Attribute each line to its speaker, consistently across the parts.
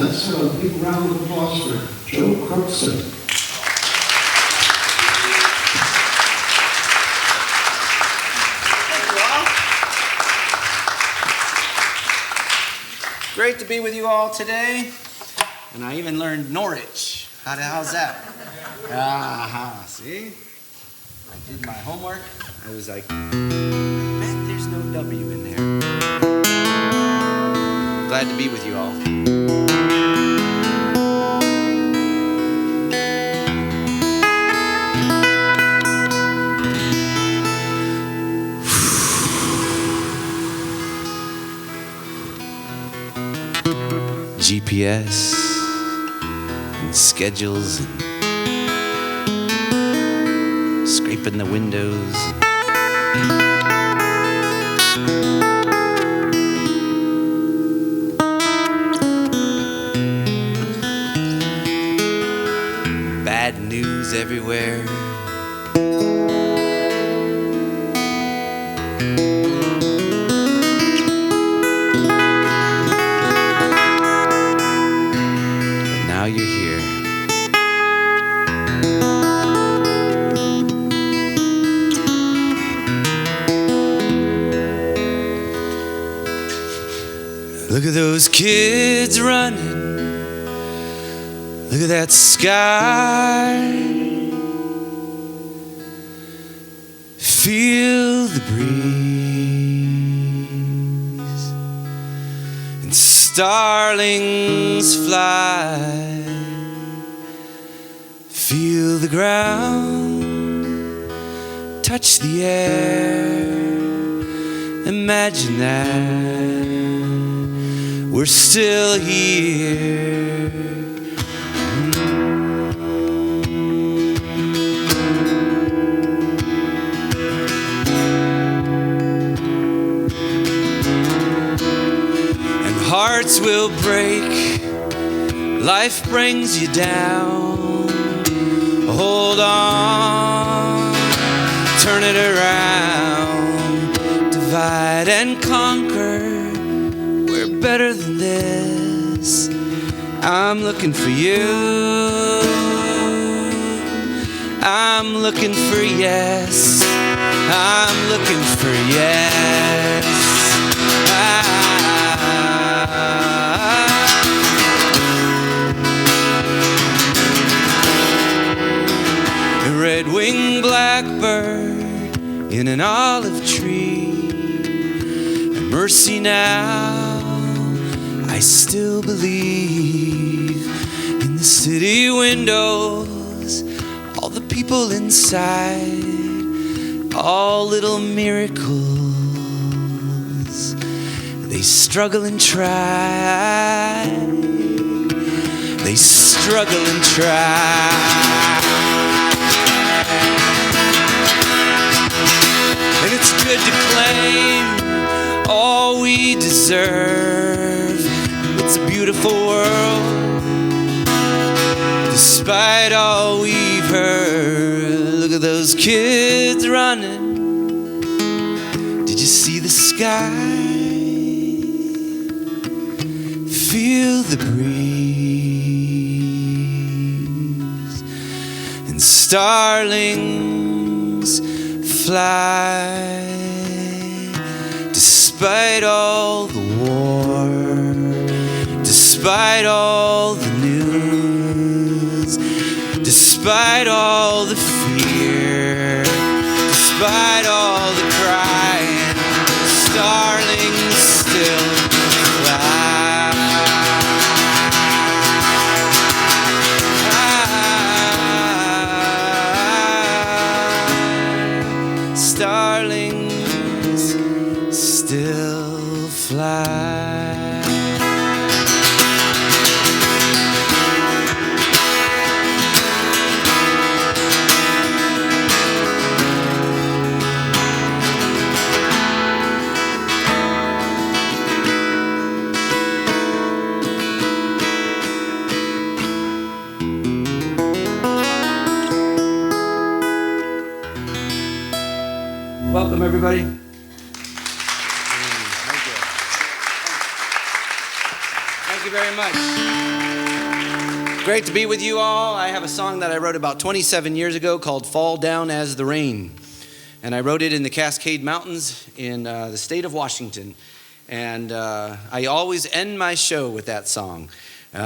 Speaker 1: Let's have a big round of applause for Joe CROOKSTON.
Speaker 2: Great to be with you all today. And I even learned Norwich. How's that? See? I did my homework. I was like, man, there's no W in there. Glad to be with you all. GPS and schedules and scraping the windows. Bad news everywhere. Now you're here. Look at those kids running. Look at that sky. Feel the breeze and starlings fly. Feel the ground touch the air. Imagine that we're still here. And hearts will break. Life brings you down. Hold on, turn it around. Divide and conquer. We're better than this. I'm looking for you. I'm looking for yes. I'm looking for yes. A red-winged blackbird in an olive tree. And mercy now. I still believe in the city windows, all the people inside, all little miracles. They struggle and try. They struggle and try. And it's good to claim all we deserve. It's a beautiful world, despite all we've heard. Look at those kids running. Did you see the sky? Feel the breeze and starlings fly. Despite all the war, despite all the news, despite all the fear, despite all the crying, starlings still fly. Starlings still fly. Welcome, everybody. Thank you very much. Great to be with you all. I have a song that I wrote about 27 years ago called Fall Down as the Rain. And I wrote it in the Cascade Mountains in the state of Washington. And I always end my show with that song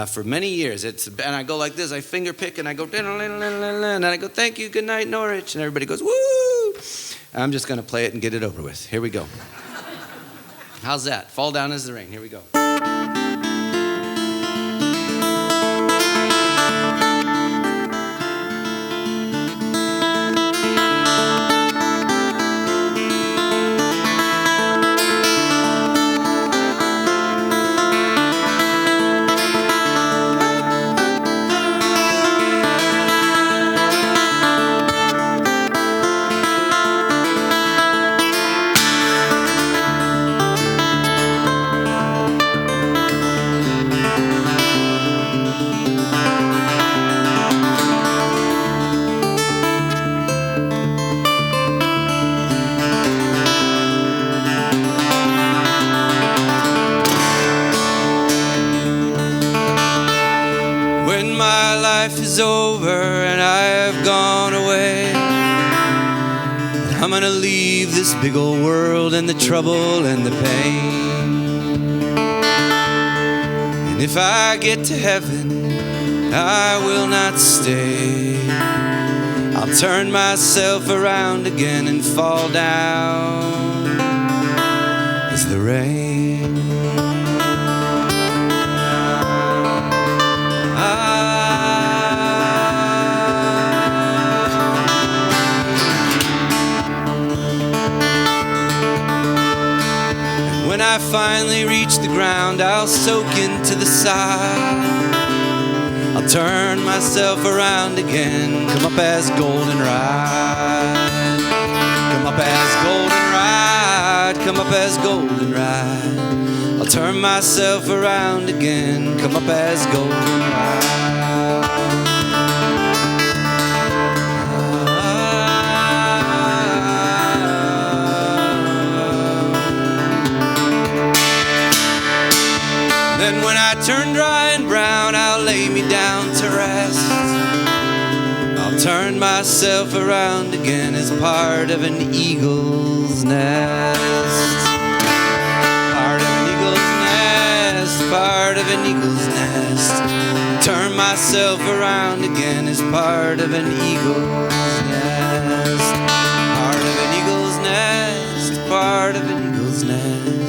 Speaker 2: for many years. And I go like this, I finger pick and I go, and I go, thank you, good night, Norwich. And everybody goes, woo! I'm just going to play it and get it over with. Here we go. How's that? Fall Down as the Rain. Here we go. Is over and I have gone away. I'm gonna leave this big old world and the trouble and the pain. And if I get to heaven, I will not stay. I'll turn myself around again and fall down as the rain. When I finally reach the ground, I'll soak into the side. I'll turn myself around again, come up as goldenrod. Come up as goldenrod, come up as goldenrod. I'll turn myself around again, come up as goldenrod. Then when I turn dry and brown, I'll lay me down to rest. I'll turn myself around again as part of an eagle's nest. Part of an eagle's nest, part of an eagle's nest. Turn myself around again as part of an eagle's nest. Part of an eagle's nest, part of an eagle's nest.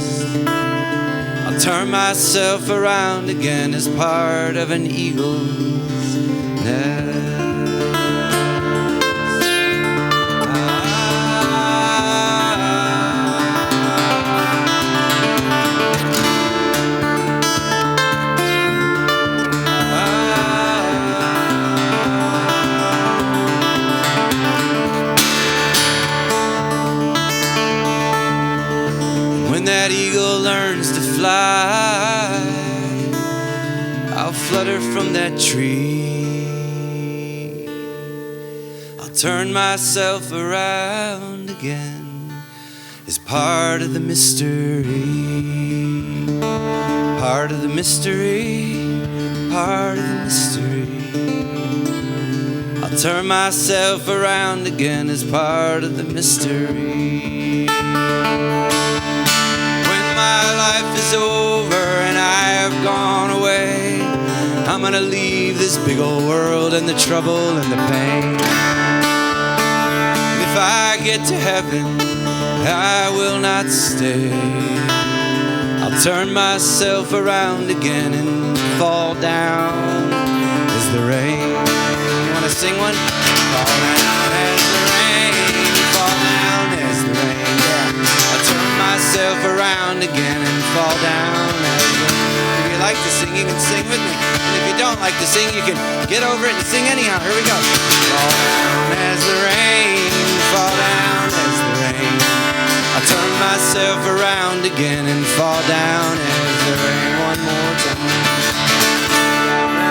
Speaker 2: Turn myself around again as part of an eagle's nest. When that eagle learns to fly, I'll flutter from that tree. I'll turn myself around again as part of the mystery. Part of the mystery, part of the mystery. I'll turn myself around again as part of the mystery. My life is over and I have gone away. I'm gonna leave this big old world and the trouble and the pain. And if I get to heaven, I will not stay. I'll turn myself around again and fall down as the rain. You wanna sing one? Fall down as the rain, fall down as the rain. Yeah. I'll turn myself around again and fall down as the rain. If you like to sing, you can sing with me. And if you don't like to sing, you can get over it and sing anyhow. Here we go. Fall down as the rain, fall down as the rain. I'll turn myself around again and fall down as the rain. One more time.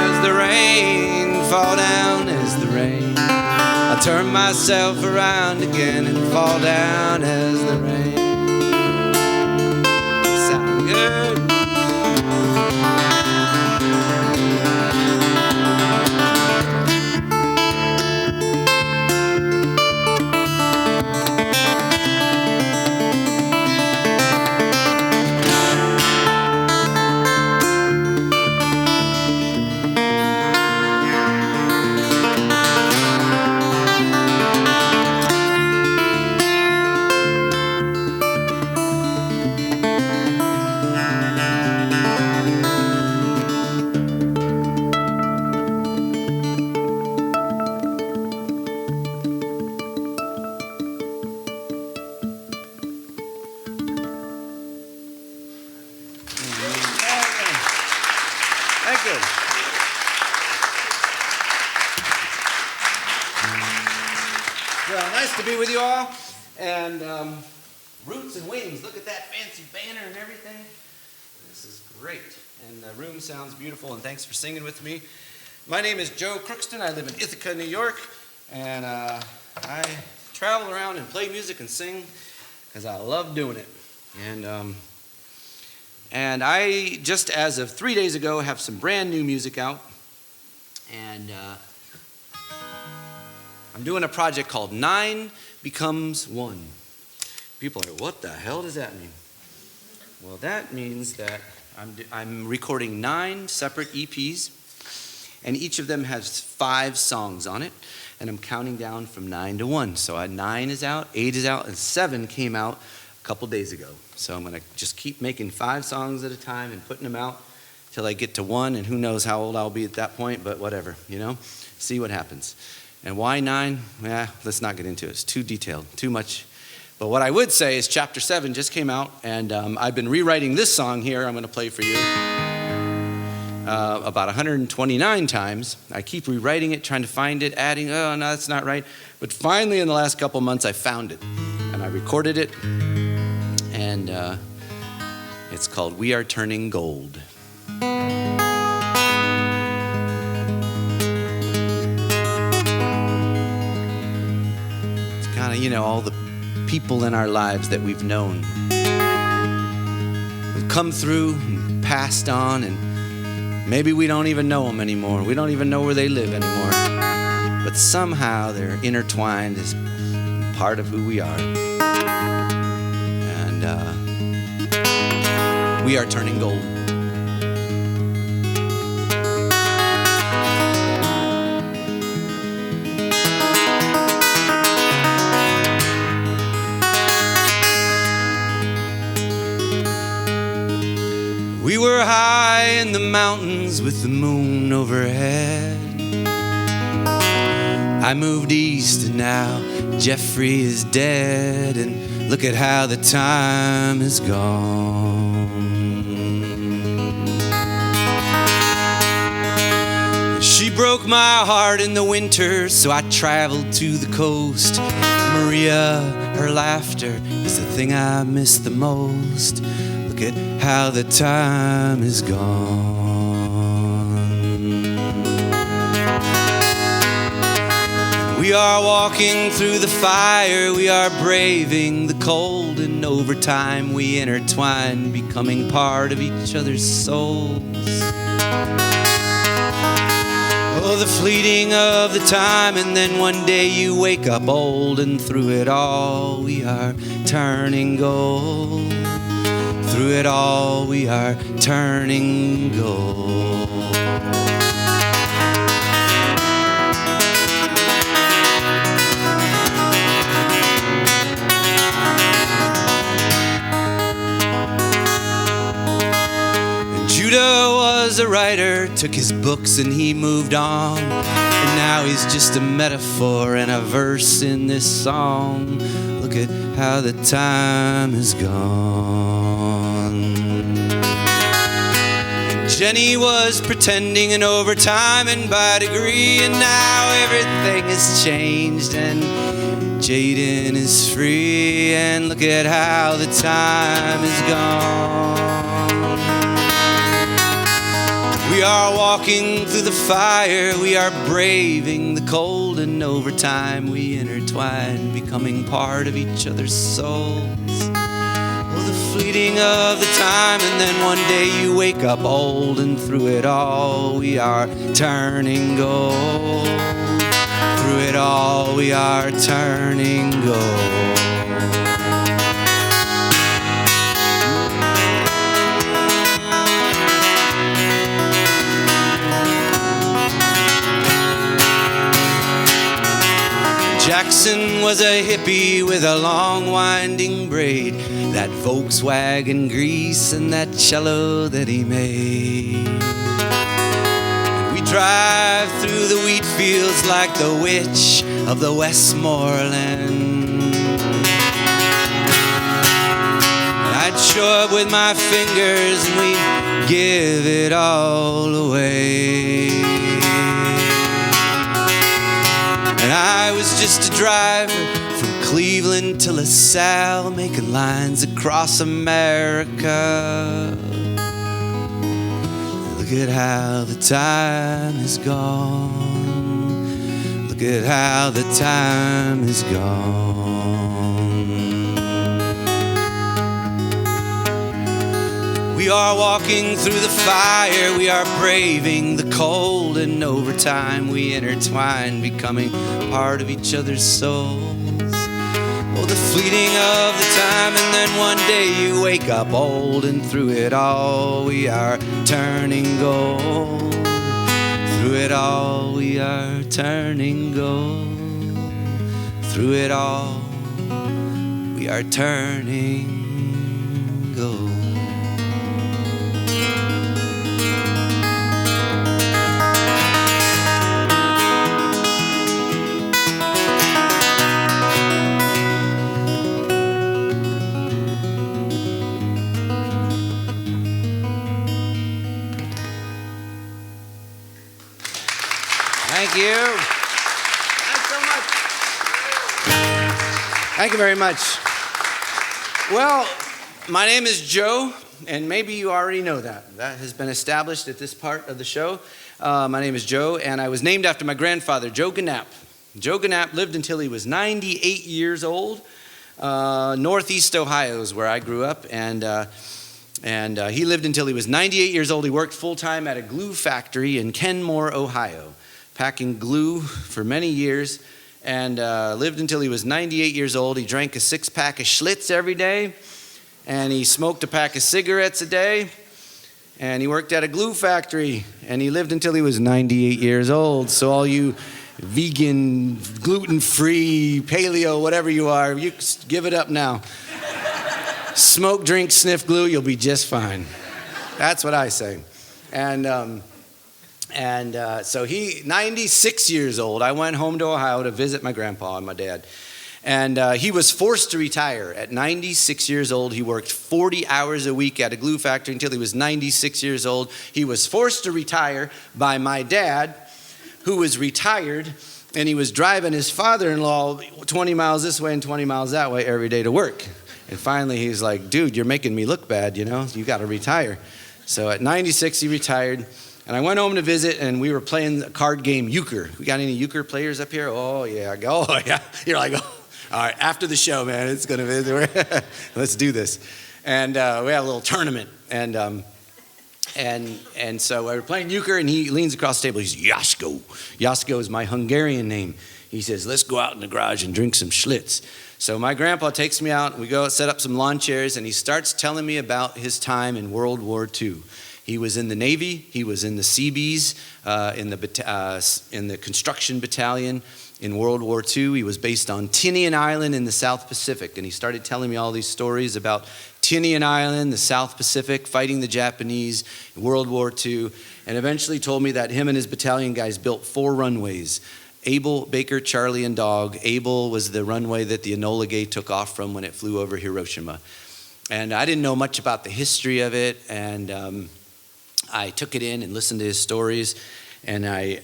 Speaker 2: As the rain, fall down as the rain. I'll turn myself around again and fall down as the rain. Sound good? Nice to be with you all. And Roots and Wings, look at that fancy banner and everything. This is great. And the room sounds beautiful, and thanks for singing with me. My name is Joe CROOKSTON. I live in Ithaca, New York. And I travel around and play music and sing because I love doing it. And I, just as of 3 days ago, have some brand new music out. And I'm doing a project called 9 Becomes 1. People are like, what the hell does that mean? Well, that means that I'm recording 9 separate EPs, and each of them has 5 songs on it, and I'm counting down from 9 to 1. So 9 is out, 8 is out, and 7 came out a couple days ago. So I'm going to just keep making 5 songs at a time and putting them out till I get to 1, and who knows how old I'll be at that point, but whatever, see what happens. And why 9? Let's not get into it. It's too detailed, too much. But what I would say is chapter 7 just came out, and I've been rewriting this song here I'm going to play for you about 129 times. I keep rewriting it, trying to find it, adding, oh, no, that's not right. But finally, in the last couple months, I found it, and I recorded it, and it's called We Are Turning Gold. All the people in our lives that we've known, who've come through and passed on, and maybe we don't even know them anymore. We don't even know where they live anymore. But somehow they're intertwined as part of who we are. And we are turning gold. We were high in the mountains with the moon overhead. I moved east and now Jeffrey is dead, and look at how the time is gone. She broke my heart in the winter, so I traveled to the coast. Maria, her laughter is the thing I miss the most. Look at how the time is gone. We are walking through the fire, we are braving the cold, and over time we intertwine, becoming part of each other's souls. Oh, the fleeting of the time, and then one day you wake up old, and through it all we are turning gold. Through it all we are turning gold. And Judah was a writer, took his books and he moved on. And now he's just a metaphor and a verse in this song. Look at how the time is gone. And Jenny was pretending and overtime and by degree, and now everything has changed and Jaden is free, and look at how the time is gone. We are walking through the fire, we are braving the cold, and over time we intertwine, becoming part of each other's souls. Oh, the fleeting of the time, and then one day you wake up old, and through it all we are turning gold. Through it all we are turning gold. Jackson was a hippie with a long winding braid, that Volkswagen grease and that cello that he made. And we drive through the wheat fields like the witch of the Westmoreland. And I'd show up with my fingers and we'd give it all away. And I was just a driver from Cleveland to LaSalle, making lines across America. Look at how the time is gone. Look at how the time is gone. We are walking through the fire, we are braving the cold, and over time we intertwine, becoming part of each other's souls. Oh, the fleeting of the time, and then one day you wake up old, and through it all we are turning gold. Through it all we are turning gold. Through it all we are turning gold. Thank you. Thanks so much. Thank you very much. Well, my name is Joe, and maybe you already know that. That has been established at this part of the show. My name is Joe, and I was named after my grandfather, Joe Gannap. Joe Gannap lived until he was 98 years old. Northeast Ohio is where I grew up, and he lived until he was 98 years old. He worked full-time at a glue factory in Kenmore, Ohio, packing glue for many years, and lived until he was 98 years old. He drank a 6-pack of Schlitz every day, and he smoked a pack of cigarettes a day, and he worked at a glue factory, and he lived until he was 98 years old. So all you vegan, gluten-free, paleo, whatever you are, you give it up now. Smoke, drink, sniff glue, you'll be just fine. That's what I say. So he, 96 years old, I went home to Ohio to visit my grandpa and my dad. And he was forced to retire. At 96 years old, he worked 40 hours a week at a glue factory until he was 96 years old. He was forced to retire by my dad, who was retired, and he was driving his father-in-law 20 miles this way and 20 miles that way every day to work. And finally, he's like, dude, you're making me look bad, you know? You got to retire. So at 96, he retired. And I went home to visit, and we were playing the card game euchre. We got any euchre players up here? Oh, yeah. Oh, yeah. You're like, oh. All right, after the show, man, it's going to be, let's do this. And we had a little tournament. And so we were playing euchre, and he leans across the table. He's Jasko. Jasko is my Hungarian name. He says, let's go out in the garage and drink some Schlitz. So my grandpa takes me out, and we go set up some lawn chairs, and he starts telling me about his time in World War II. He was in the Navy. He was in the Seabees, in the construction battalion in World War II. He was based on Tinian Island in the South Pacific, and he started telling me all these stories about Tinian Island, the South Pacific, fighting the Japanese in World War II, and eventually told me that him and his battalion guys built 4 runways. Abel, Baker, Charlie, and Dog. Abel was the runway that the Enola Gay took off from when it flew over Hiroshima. And I didn't know much about the history of it, and I took it in and listened to his stories, and I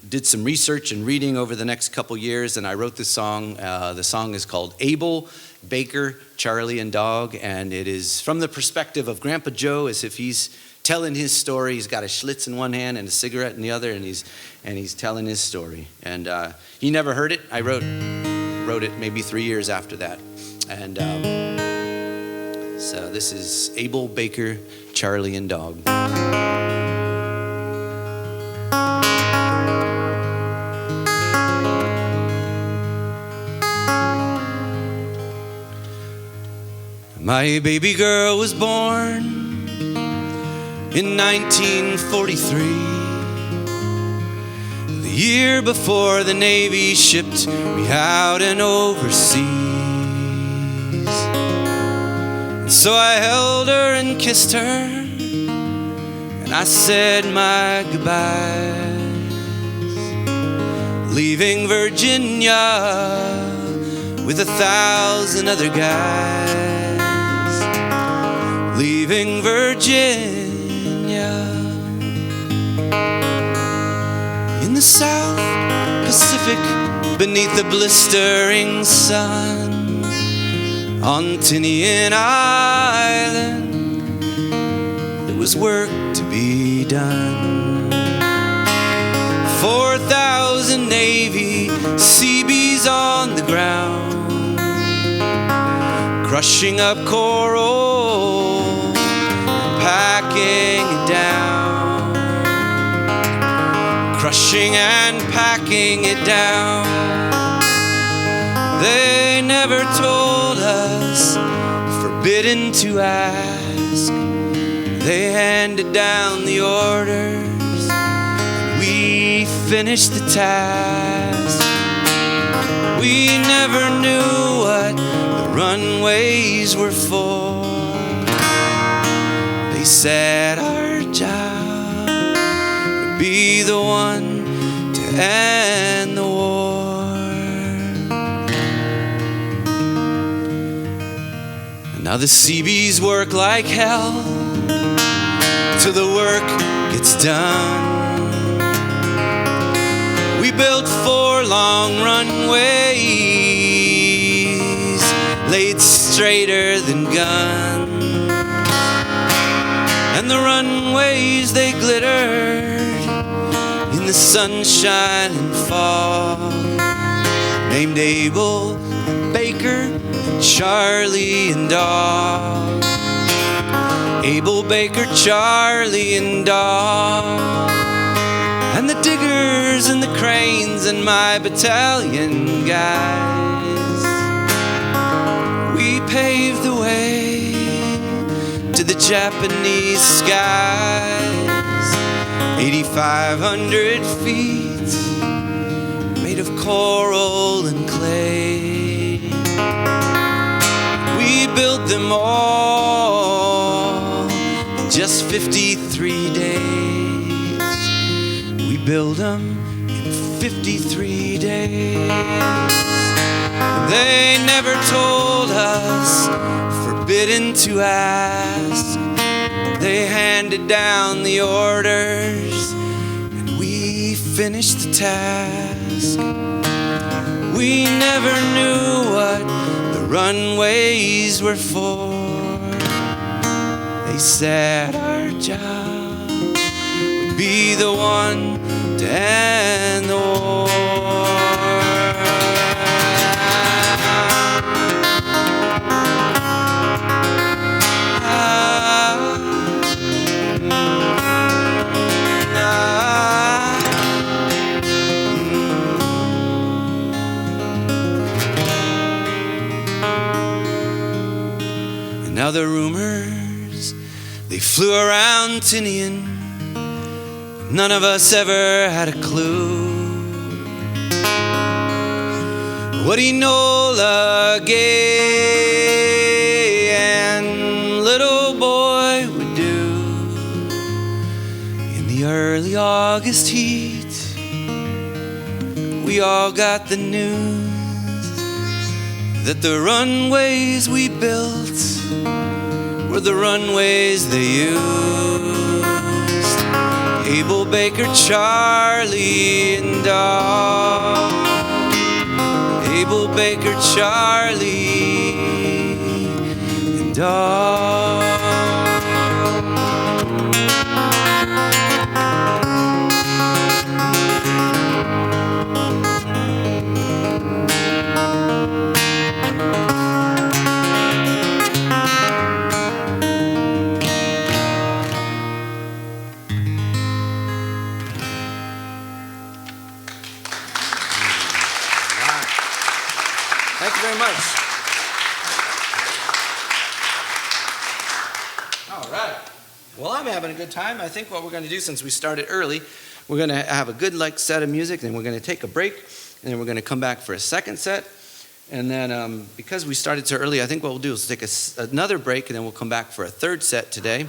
Speaker 2: did some research and reading over the next couple years, and I wrote this song. The song is called Abel, Baker, Charlie, and Dog, and it is from the perspective of Grandpa Joe, as if he's telling his story. He's got a Schlitz in one hand and a cigarette in the other, and he's telling his story. And he never heard it. I wrote it maybe 3 years after that. And so this is Abel, Baker, Charlie, and Dog. My baby girl was born in 1943, the year before the Navy shipped me out and overseas. And so I held her and kissed her, and I said my goodbyes, leaving Virginia with 1,000 other guys. Leaving Virginia in the South Pacific beneath the blistering sun on Tinian Island. There was work to be done. 4,000 Navy Seabees on the ground, crushing up coral, packing it down, crushing and packing it down. They never told us, forbidden to ask. They handed down the orders, and we finished the task. We never knew what the runways were for. They said our job would be the one to end the war. And now the Seabees work like hell till the work gets done. We built 4 long runways, laid straighter than guns, and the runways they glittered in the sunshine and fog. Named Abel, Baker, Charlie and Dog. Abel, Baker, Charlie and Dog. And the diggers and the cranes and my battalion guys. We paved the way to the Japanese skies. 8,500 feet made of coral and clay. We built them all in just 53 days. We built them in 53 days. They never told us, forbidden to ask. They handed down the orders, and we finished the task. We never knew what the runways were for. They said our job would be the one to end the war. Now the rumors, they flew around Tinian. None of us ever had a clue what Enola Gay and little boy would do in the early August heat. We all got the news that the runways we built were the runways they used. Abel, Baker, Charlie and Dog. Abel, Baker, Charlie and Dog. Thank you very much. All right. Well, I'm having a good time. I think what we're going to do, since we started early, we're going to have a good set of music, then we're going to take a break, and then we're going to come back for a second set. And then because we started so early, I think what we'll do is take another break, and then we'll come back for a third set today.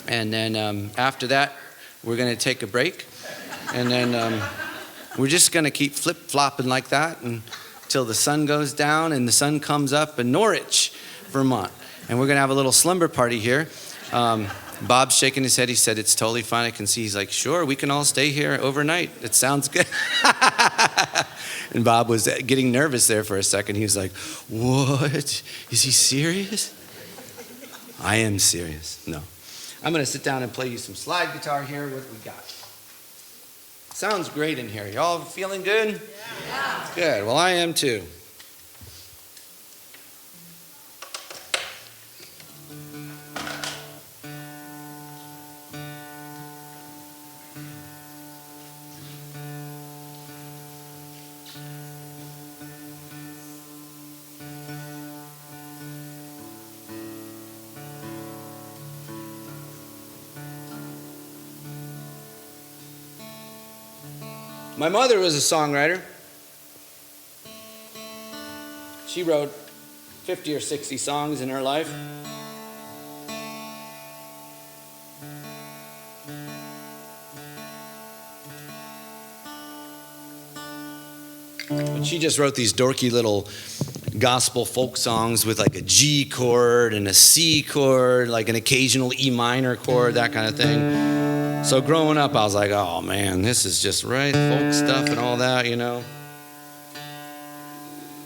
Speaker 2: And then after that, we're going to take a break. And then we're just going to keep flip-flopping like that until the sun goes down and the sun comes up in Norwich, Vermont. And we're going to have a little slumber party here. Bob's shaking his head. He said, it's totally fine. I can see. He's like, sure, we can all stay here overnight. It sounds good. And Bob was getting nervous there for a second. He was like, what? Is he serious? I am serious. No. I'm going to sit down and play you some slide guitar here. What we got? Sounds great in here. Y'all feeling good? Yeah. Good. Well, I am too. My mother was a songwriter. She wrote 50 or 60 songs in her life. But she just wrote these dorky little gospel folk songs with like a G chord and a C chord, like an occasional E minor chord, that kind of thing. So growing up, I was like, oh man, this is just right, folk stuff and all that, you know.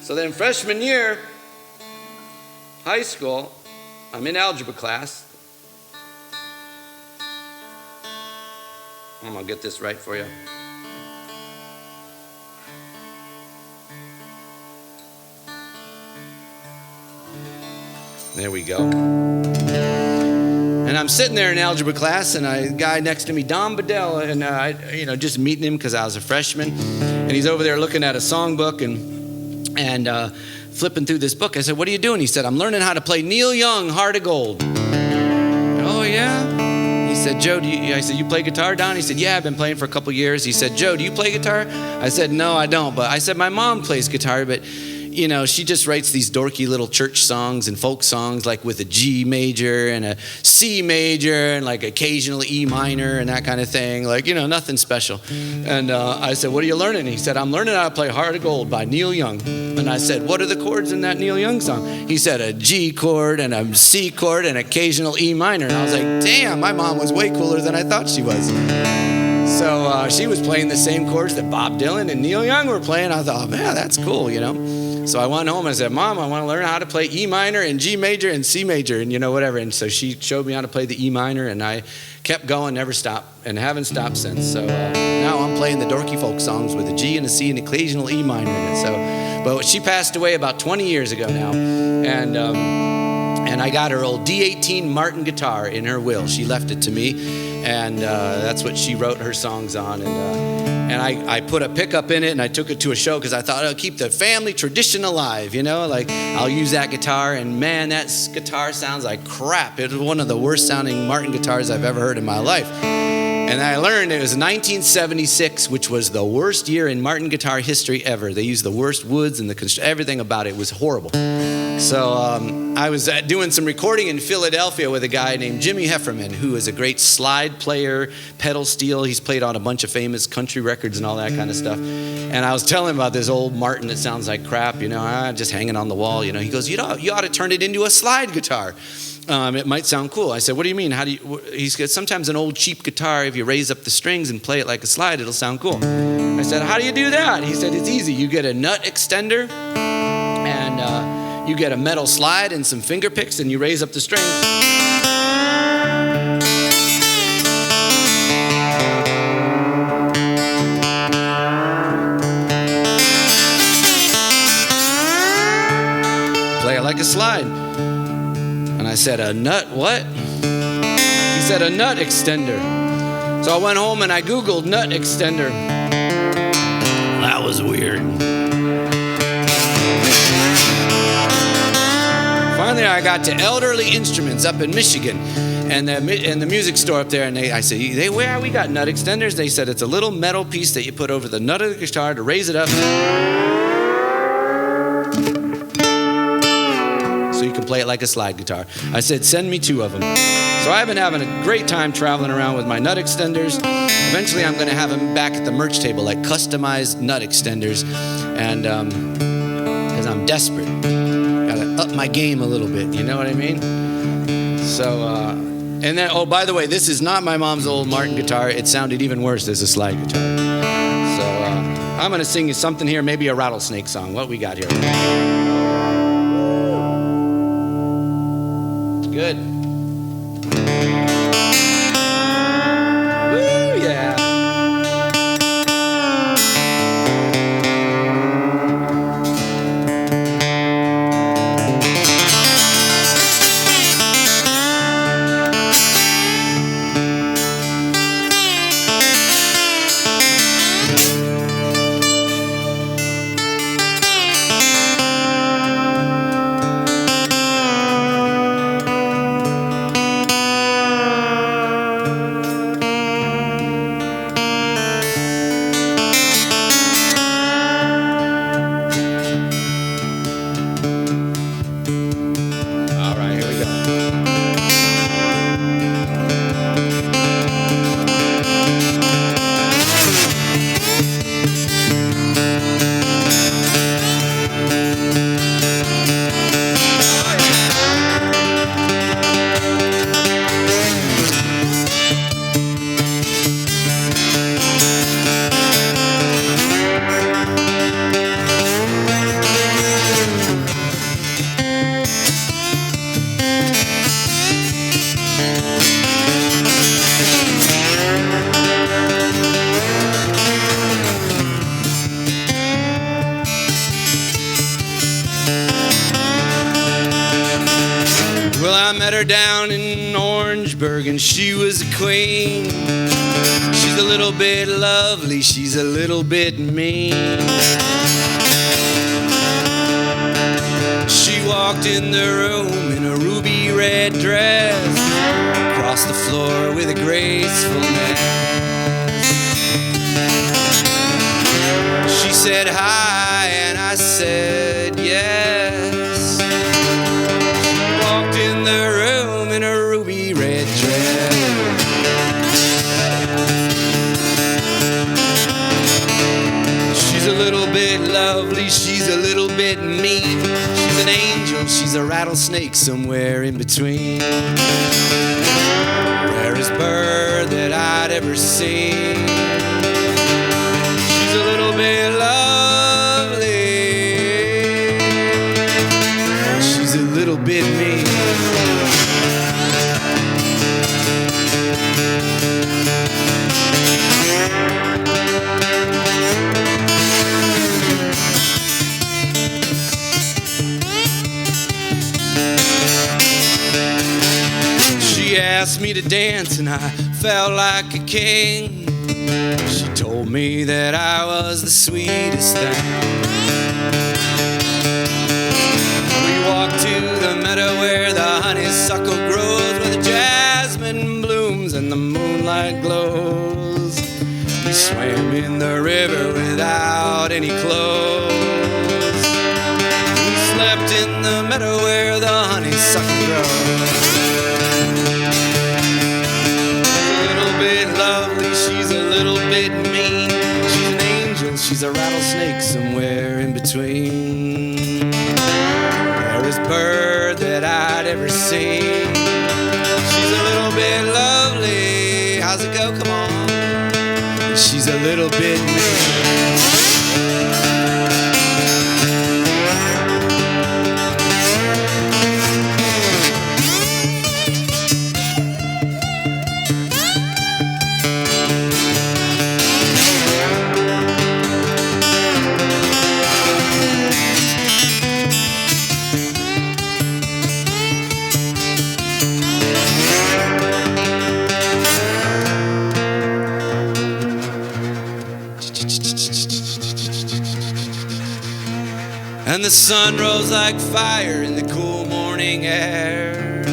Speaker 2: So then freshman year, high school, I'm in algebra class. I'm gonna get this right for you. There we go. And I'm sitting there in algebra class, and a guy next to me, Don Bedell, and I, just meeting him because I was a freshman, and he's over there looking at a songbook and flipping through this book. I said, "What are you doing?" He said, "I'm learning how to play Neil Young, Heart of Gold." Oh yeah. He said, "Joe, I said, "You play guitar, Don?" He said, "Yeah, I've been playing for a couple years." He said, "Joe, do you play guitar?" I said, "No, I don't." But I said, "My mom plays guitar, but she just writes these dorky little church songs and folk songs, like with a G major and a C major and like occasional E minor and that kind of thing, like, nothing special." And I said, "What are you learning?" He said, "I'm learning how to play Heart of Gold by Neil Young." And I said, "What are the chords in that Neil Young song?" He said, "A G chord and a C chord and occasional E minor." And I was like, damn, my mom was way cooler than I thought she was. So she was playing the same chords that Bob Dylan and Neil Young were playing. I thought, man, that's cool, So I went home and I said, "Mom, I want to learn how to play E minor and G major and C major and whatever." And so she showed me how to play the E minor, and I kept going, never stopped, and haven't stopped since. So now I'm playing the dorky folk songs with a G and a C and occasional E minor in it. But she passed away about 20 years ago now, and I got her old D18 Martin guitar in her will. She left it to me, and that's what she wrote her songs on. And I put a pickup in it, and I took it to a show because I thought, I'll keep the family tradition alive, like I'll use that guitar. And man, that guitar sounds like crap. It was one of the worst sounding Martin guitars I've ever heard in my life. And I learned it was 1976, which was the worst year in Martin guitar history ever. They used the worst woods and everything about it was horrible. So I was doing some recording in Philadelphia with a guy named Jimmy Hefferman, who is a great slide player, pedal steel. He's played on a bunch of famous country records and all that kind of stuff. And I was telling him about this old Martin that sounds like crap, just hanging on the wall. He goes, you ought to turn it into a slide guitar. It might sound cool. I said, "What do you mean? He said, "Sometimes an old cheap guitar, if you raise up the strings and play it like a slide, it'll sound cool." I said, "How do you do that?" He said, "It's easy. You get a nut extender and you get a metal slide and some finger picks, and you raise up the strings. Play it like a slide." And I said, "A nut what?" He said, "A nut extender." So I went home and I Googled nut extender. That was weird. Finally, I got to Elderly Instruments up in Michigan, and the music store up there. And I said, "Where we got nut extenders?" They said, "It's a little metal piece that you put over the nut of the guitar to raise it up, so you can play it like a slide guitar." I said, "Send me 2 of them." So I've been having a great time traveling around with my nut extenders. Eventually I'm going to have them back at the merch table, like customized nut extenders, and because I'm desperate. Got to up my game a little bit, you know what I mean? So, and then, oh, by the way, this is not my mom's old Martin guitar. It sounded even worse as a slide guitar. So I'm going to sing you something here, maybe a rattlesnake song. What we got here? Good. Woo, yeah. Well, I met her down in Orangeburg and she was a queen. She's a little bit lovely, she's a little bit mean. She walked in the room in a ruby red dress, across the floor with a gracefulness. She said hi and I said yes. In the room in a ruby red dress. She's a little bit lovely, she's a little bit mean. She's an angel, she's a rattlesnake, somewhere in between. Rarest bird that I'd ever seen. She's a little bit lovely, she's a little bit mean. She asked me to dance and I felt like a king. She told me that I was the sweetest thing. We walked to the meadow where the honeysuckle grows, where the jasmine blooms and the moonlight glows. We swam in the river without any clothes. We slept in the meadow where the honeysuckle grows. Lovely, she's a little bit mean. She's an angel, she's a rattlesnake, somewhere in between. Rarest bird that I'd ever seen. She's a little bit lovely. How's it go? Come on. She's a little bit mean. And the sun rose like fire in the cool morning air.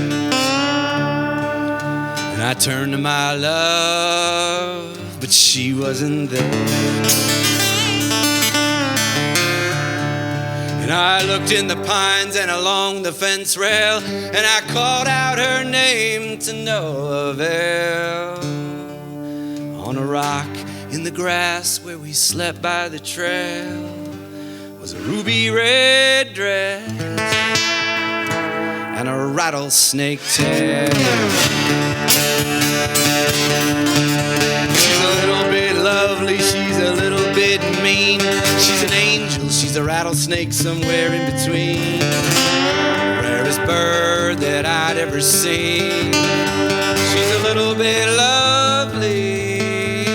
Speaker 2: And I turned to my love, but she wasn't there. And I looked in the pines and along the fence rail, and I called out her name to no avail. On a rock in the grass where we slept by the trail was a ruby red dress and a rattlesnake tail. She's a little bit lovely, she's a little bit mean. a rattlesnake somewhere in between. Rarest bird that I'd ever seen. She's a little bit lovely.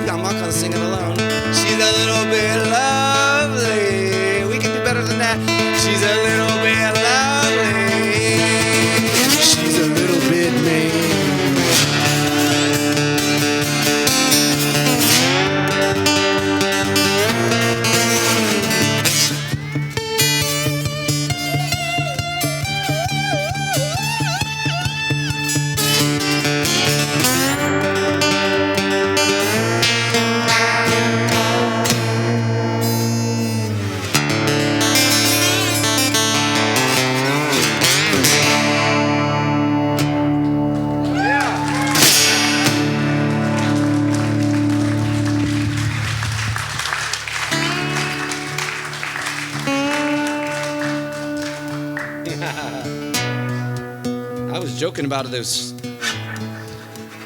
Speaker 2: I'm not gonna sing it alone. She's a little bit lovely. We can do better than that. She's a little bit lovely. She's a little bit mean. I was joking about those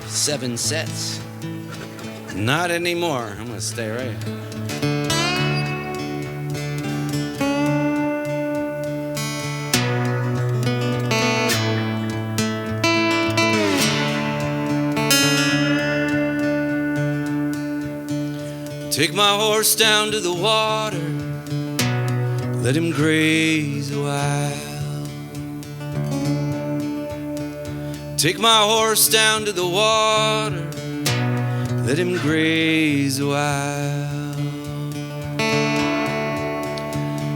Speaker 2: 7 sets. Not anymore. I'm gonna stay right. Take my horse down to the water, let him graze a while. Take my horse down to the water, let him graze a while.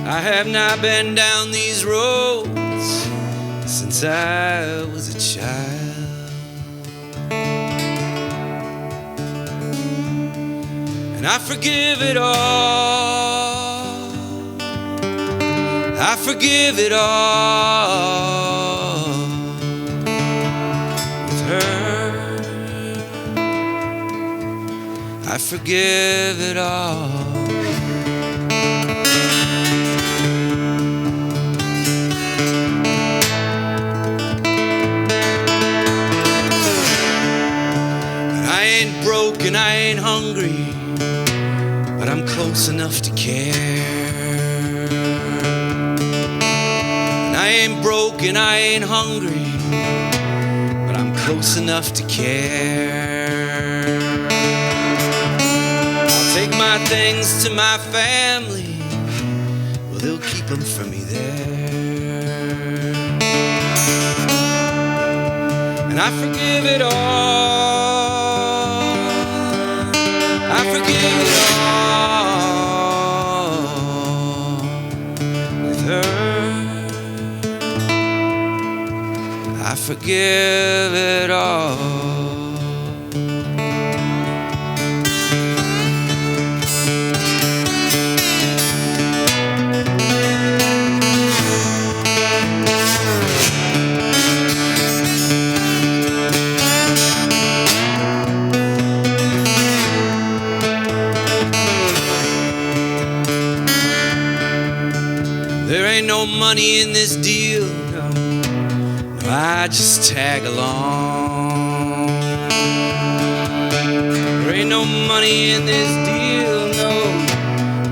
Speaker 2: I have not been down these roads since I was a child, and I forgive it all. I forgive it all. With her, I forgive it all. I ain't broke and I ain't hungry, but I'm close enough to care. And I ain't broke and I ain't hungry, but I'm close enough to care. I'll take my things to my family, well, they'll keep them for me there. And I forgive it all. I forgive it all. With her, I forgive it all. There ain't no money in this deal, no, no, I just tag along. There ain't no money in this deal, no,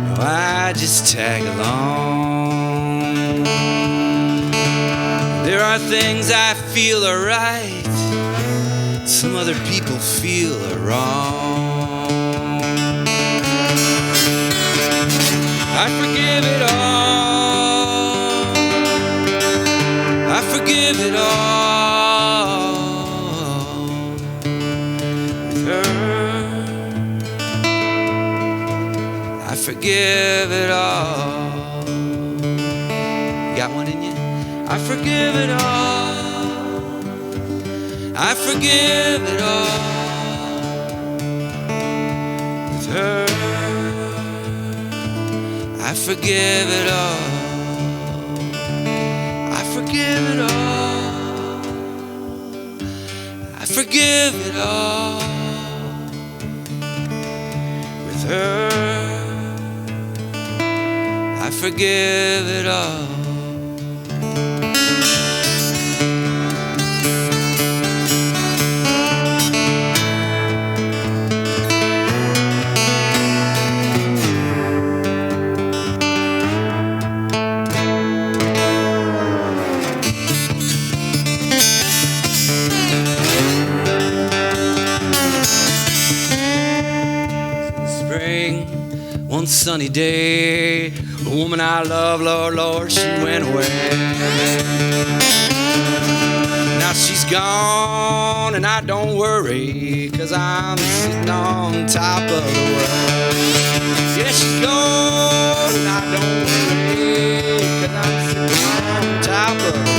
Speaker 2: no, I just tag along. There are things I feel are right, some other people feel are wrong. I forgive it all. I forgive it all. With her, I forgive it all. Got one in you? I forgive it all. I forgive it all. With her, I forgive it all. I forgive it all. I forgive it all. With her, I forgive it all. ring. One sunny day, the woman I love, Lord, Lord, she went away. Now she's gone and I don't worry, 'cause I'm sitting on top of the world. Yeah, she's gone and I don't worry, 'cause I'm sitting on top of the world.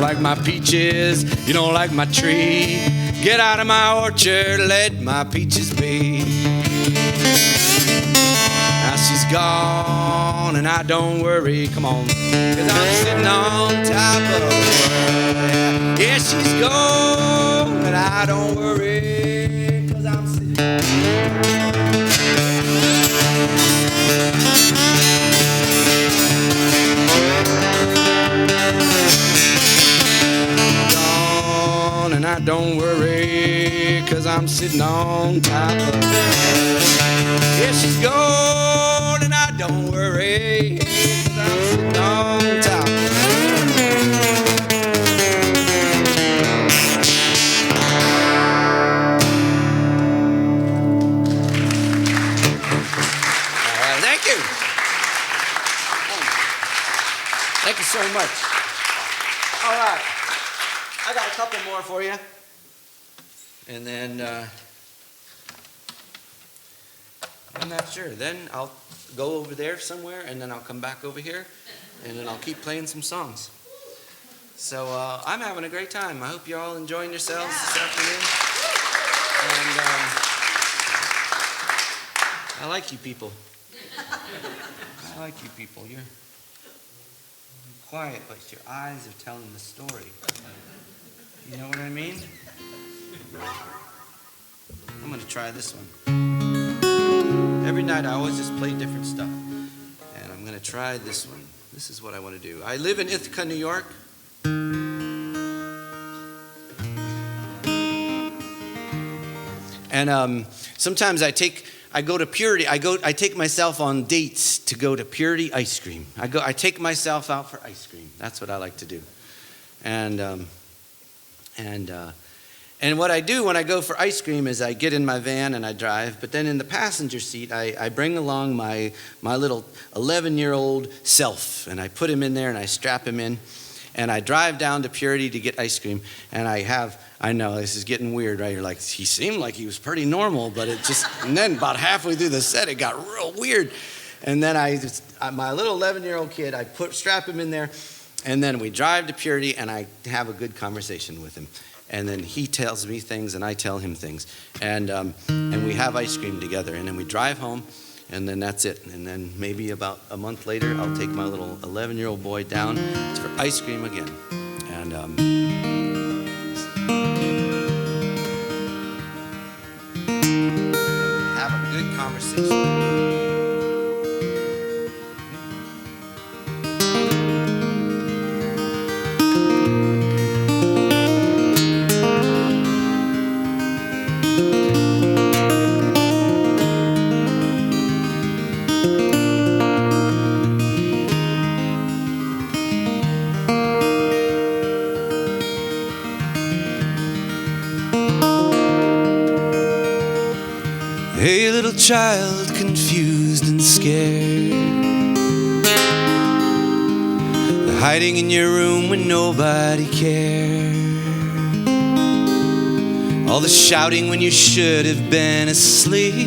Speaker 2: Like my peaches, you don't like my tree. Get out of my orchard, let my peaches be. Now she's gone and I don't worry, come on, 'cause I'm sitting on top of the world. Yeah, she's gone and I don't worry, 'cause I'm sitting and I don't worry, 'cause I'm sitting on top of her. Yeah, she's gone and I don't worry, 'cause I'm sitting on top of her. All right, thank you. Thank you so much. All right. I got a couple more for you. And then, I'm not sure. Then I'll go over there somewhere, and then I'll come back over here, and then I'll keep playing some songs. So I'm having a great time. I hope you're all enjoying yourselves this afternoon. And I like you people. I like you people. You're quiet, but your eyes are telling the story. You know what I mean? I'm going to try this one. Every night I always just play different stuff. And I'm going to try this one. This is what I want to do. I live in Ithaca, New York. And sometimes I go to Purity. I take myself on dates to go to Purity Ice Cream. I take myself out for ice cream. That's what I like to do. And what I do when I go for ice cream is I get in my van and I drive, but then in the passenger seat, I bring along my little 11-year-old self, and I put him in there and I strap him in, and I drive down to Purity to get ice cream, and I know this is getting weird, right? You're like, he seemed like he was pretty normal, but and then about halfway through the set, it got real weird. And then my little 11-year-old kid, strap him in there, and then we drive to Purity, and I have a good conversation with him. And then he tells me things, and I tell him things. And we have ice cream together. And then we drive home, and then that's it. And then maybe about a month later, I'll take my little 11-year-old boy down for ice cream again. And have a good conversation. Hey, little child, confused and scared, hiding in your room when nobody cared. All the shouting when you should have been asleep.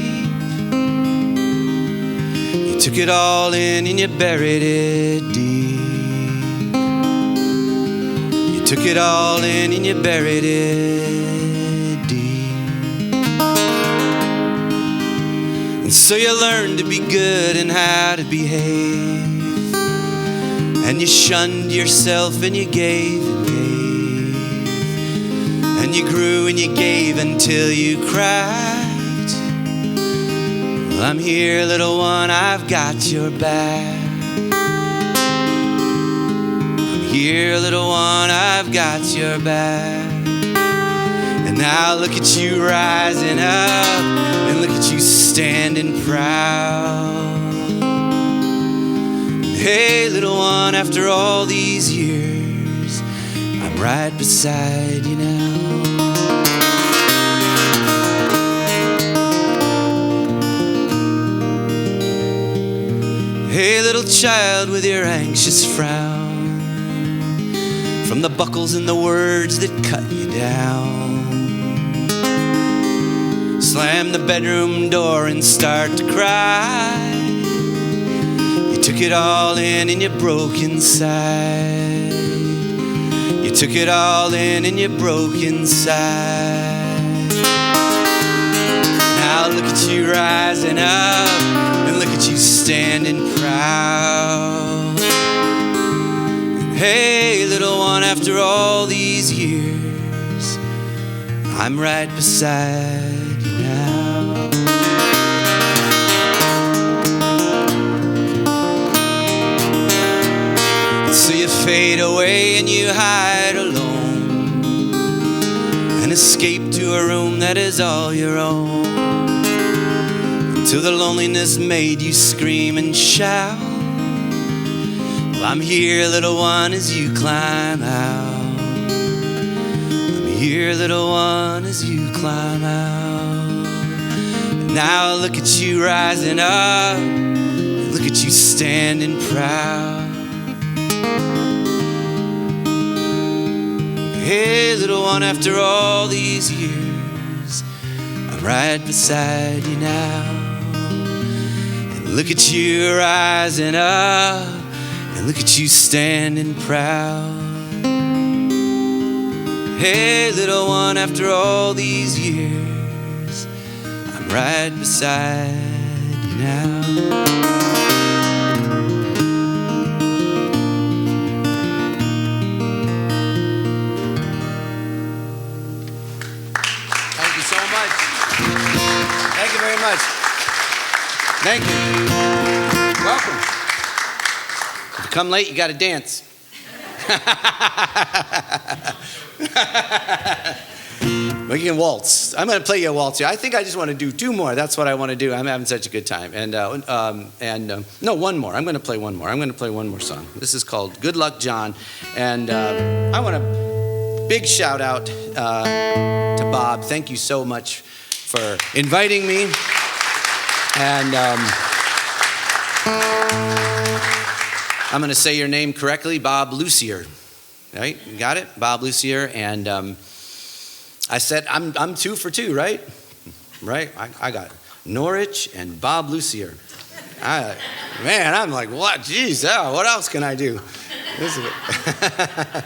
Speaker 2: You took it all in and you buried it deep. You took it all in and you buried it deep. And so you learned to be good and how to behave. And you shunned yourself and you gave and gave. And you grew and you gave until you cried. Well, I'm here, little one, I've got your back. I'm here, little one, I've got your back. And now look at you rising up. And look at you standing proud. Hey, little one, after all these years, I'm right beside you now. Hey, little child with your anxious frown, from the buckles and the words that cut you down. Slam the bedroom door and start to cry. You took it all in and you broke inside. You took it all in and you broke inside. Now look at you rising up, and look at you standing proud. And hey, little one, after all these years, I'm right beside you now. So you fade away and you hide alone, and escape to a room that is all your own, till the loneliness made you scream and shout. Well, I'm here, little one, as you climb out. I'm here, little one, as you climb out. And now look at you rising up, and look at you standing proud. Hey, little one, after all these years, I'm right beside you now. Look at you rising up, and look at you standing proud. Hey, little one, after all these years, I'm right beside you now. Thank you so much. Thank you very much. Thank you. Welcome. If you come late, you got to dance. We can waltz. I'm going to play you a waltz here. I think I just want to do two more. That's what I want to do. I'm having such a good time. No, one more. I'm going to play one more. I'm going to play one more song. This is called Good Luck, John. And I want a big shout out to Bob. Thank you so much for inviting me. And I'm going to say your name correctly, Bob Lucier. Right? You got it? Bob Lucier. And I said, I'm 2 for 2, right? Right? I got Norwich and Bob Lucier. Man, I'm like, what? Jeez, what else can I do? This is it.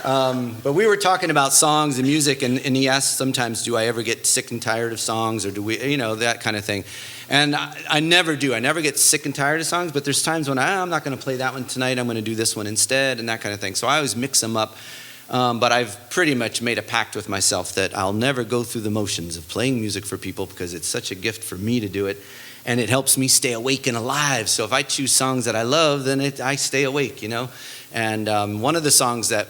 Speaker 2: But we were talking about songs and music, and he asked sometimes, do I ever get sick and tired of songs, or do we, that kind of thing. And I never do. I never get sick and tired of songs, but there's times when I'm not going to play that one tonight. I'm going to do this one instead, and that kind of thing. So I always mix them up. But I've pretty much made a pact with myself that I'll never go through the motions of playing music for people, because it's such a gift for me to do it. And it helps me stay awake and alive. So if I choose songs that I love, then I stay awake, And one of the songs that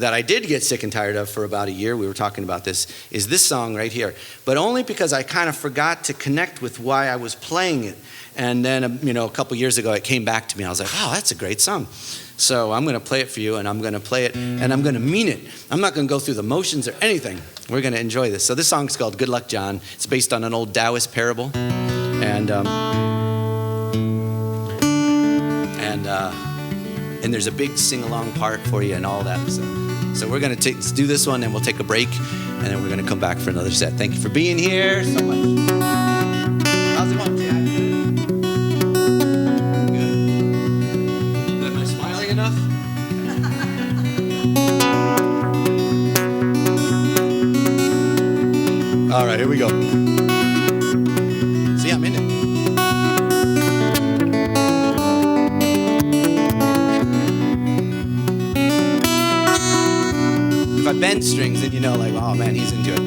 Speaker 2: I did get sick and tired of for about a year, we were talking about this, is this song right here. But only because I kind of forgot to connect with why I was playing it. And then, a couple years ago, it came back to me. I was like, oh, that's a great song. So I'm going to play it for you, and I'm going to play it, and I'm going to mean it. I'm not going to go through the motions or anything. We're going to enjoy this. So this song is called Good Luck, John. It's based on an old Taoist parable. And there's a big sing-along part for you and all that. So we're going to do this one, and we'll take a break, and then we're going to come back for another set. Thank you for being here so much. How's it going, Chad? Good. Am I smiling enough? All right, here we go. See, I'm in it. If I bend strings, then oh man, he's into it.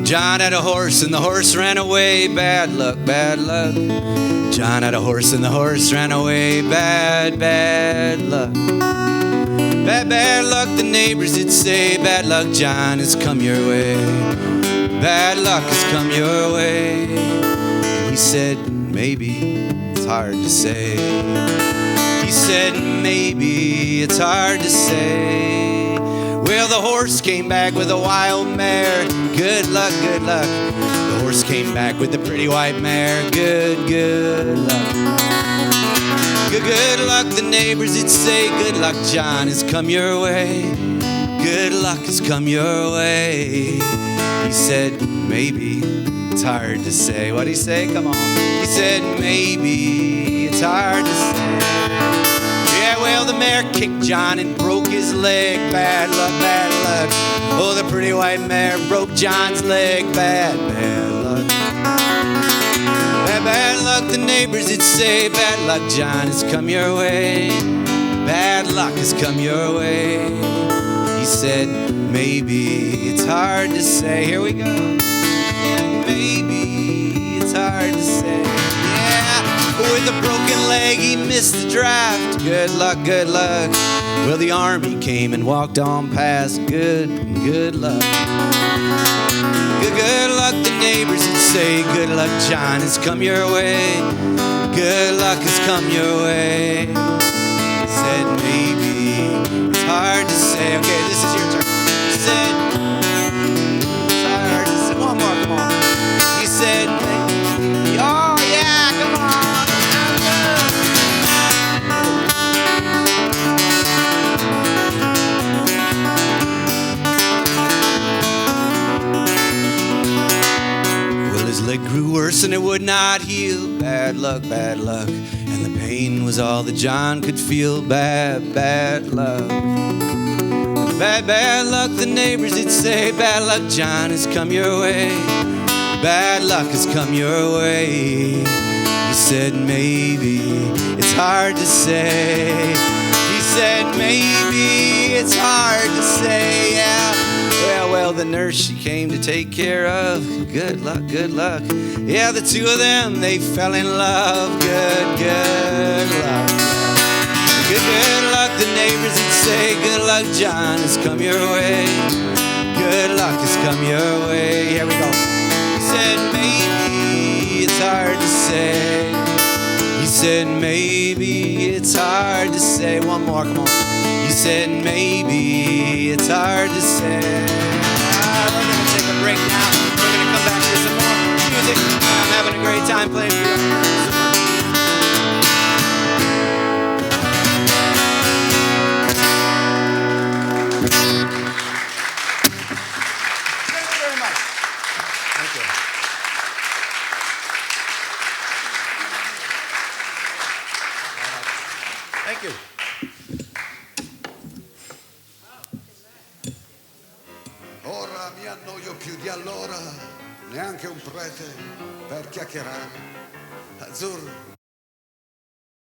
Speaker 2: John had a horse and the horse ran away. Bad luck, bad luck. John had a horse and the horse ran away. Bad, bad luck. Bad, bad luck, the neighbors did say. Bad luck, John, has come your way. Bad luck has come your way. said, maybe it's hard to say. He said, maybe it's hard to say. Well, the horse came back with a wild mare. Good luck, good luck. The horse came back with the pretty white mare. Good luck. Good luck, the neighbors would say. Good luck, John, has come your way. Good luck has come your way. He said, maybe it's hard to say. What'd he say? Come on. He said, maybe it's hard to say. Yeah, well, the mare kicked John and broke his leg. Bad luck, bad luck. Oh, the pretty white mare broke John's leg. Bad luck. Bad luck, the neighbors would say. Bad luck, John, has come your way. Bad luck has come your way. He said, maybe it's hard to say. Here we go. Yeah, maybe it's hard to say. Yeah, with a broken leg, he missed the draft. Good luck, good luck. Well, the army came and walked on past. Good luck. Good luck, the neighbors would say. Good luck, John, has come your way. Good luck has come your way. He said, maybe it's hard to say. Okay, this is your turn. He said, it's hard to say. One more, come on. He said, oh yeah, come on. Well, his leg grew worse and it would not heal. Bad luck, bad luck. And the pain was all that John could feel. Bad luck. Bad luck, the neighbors would say. Bad luck, John, has come your way. Bad luck has come your way. He said, maybe it's hard to say. He said, maybe it's hard to say, yeah. Well, the nurse she came to take care of. Good luck, good luck. Yeah, the two of them, they fell in love. Good luck. Good luck, the neighbors would say. Good luck, John, has come your way. Good luck has come your way. Here we go. He said, maybe it's hard to say. He said, maybe it's hard to say. One more, come on. He said, maybe it's hard to say. We're going to take a break now. We're going to come back to some more music. I'm having a great time playing for you. Thank you.
Speaker 1: Ora mi annoio più di allora, neanche un prete per chiacchierare. Azzurro.